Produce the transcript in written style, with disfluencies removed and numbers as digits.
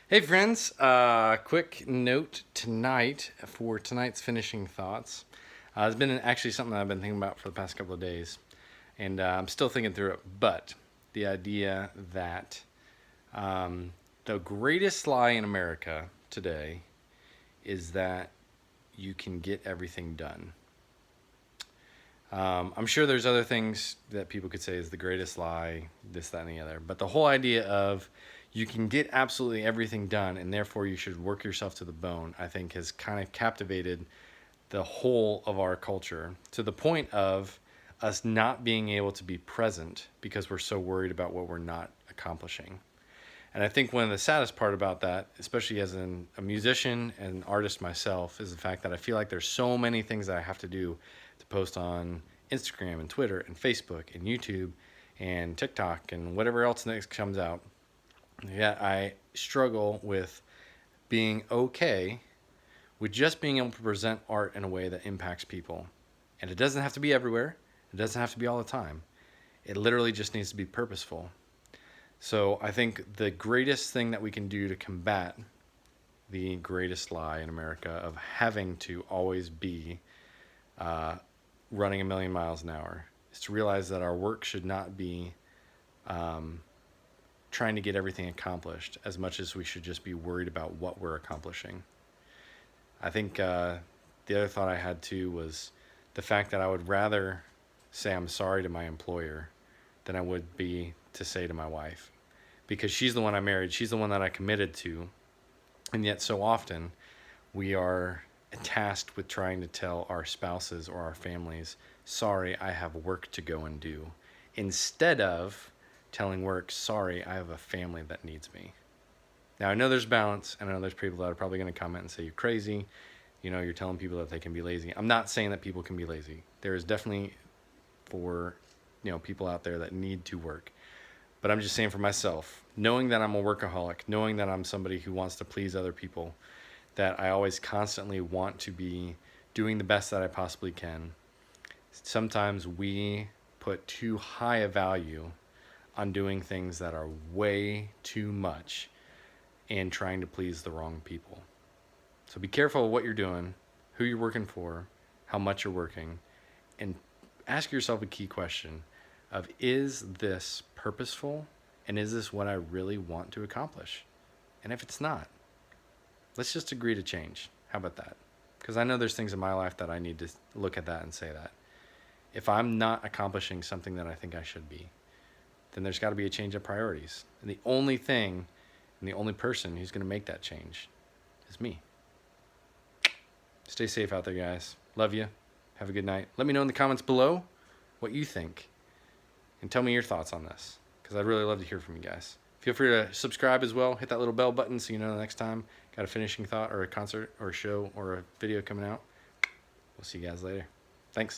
Hey friends, quick note tonight for tonight's finishing thoughts. It's been actually something that I've been thinking about for the past couple of days, and I'm still thinking through it. But the idea that the greatest lie in America today is that you can get everything done. I'm sure there's other things that people could say is the greatest lie, this, that, and the other. But the whole idea of you can get absolutely everything done and therefore you should work yourself to the bone, I think has kind of captivated the whole of our culture to the point of us not being able to be present because we're so worried about what we're not accomplishing. And I think one of the saddest part about that, especially as a musician and an artist myself, is the fact that I feel like there's so many things that I have to do to post on Instagram and Twitter and Facebook and YouTube and TikTok and whatever else next comes out. Yet I struggle with being okay with just being able to present art in a way that impacts people. And it doesn't have to be everywhere. It doesn't have to be all the time. It literally just needs to be purposeful. So I think the greatest thing that we can do to combat the greatest lie in America of having to always be running a million miles an hour is to realize that our work should not be trying to get everything accomplished as much as we should just be worried about what we're accomplishing. I think the other thought I had too was the fact that I would rather say I'm sorry to my employer than I would be to say to my wife, because she's the one I married, she's the one that I committed to, and yet so often we are tasked with trying to tell our spouses or our families, sorry, I have work to go and do, instead of telling work, sorry, I have a family that needs me. Now, I know there's balance, and I know there's people that are probably going to comment and say you're crazy, you're telling people that they can be lazy. I'm not saying that people can be lazy. There is definitely for people out there that need to work. But I'm just saying for myself, knowing that I'm a workaholic, knowing that I'm somebody who wants to please other people, that I always constantly want to be doing the best that I possibly can, sometimes we put too high a value on doing things that are way too much and trying to please the wrong people. So be careful of what you're doing, who you're working for, how much you're working, and ask yourself a key question of, is this purposeful, and is this what I really want to accomplish? And if it's not, let's just agree to change. How about that? Because I know there's things in my life that I need to look at that and say that if I'm not accomplishing something that I think I should be, then there's got to be a change of priorities. And the only thing and the only person who's going to make that change is me. Stay safe out there, guys. Love you. Have a good night. Let me know in the comments below what you think. And tell me your thoughts on this, because I'd really love to hear from you guys. Feel free to subscribe as well. Hit that little bell button so you know the next time got a finishing thought or a concert or a show or a video coming out. We'll see you guys later. Thanks.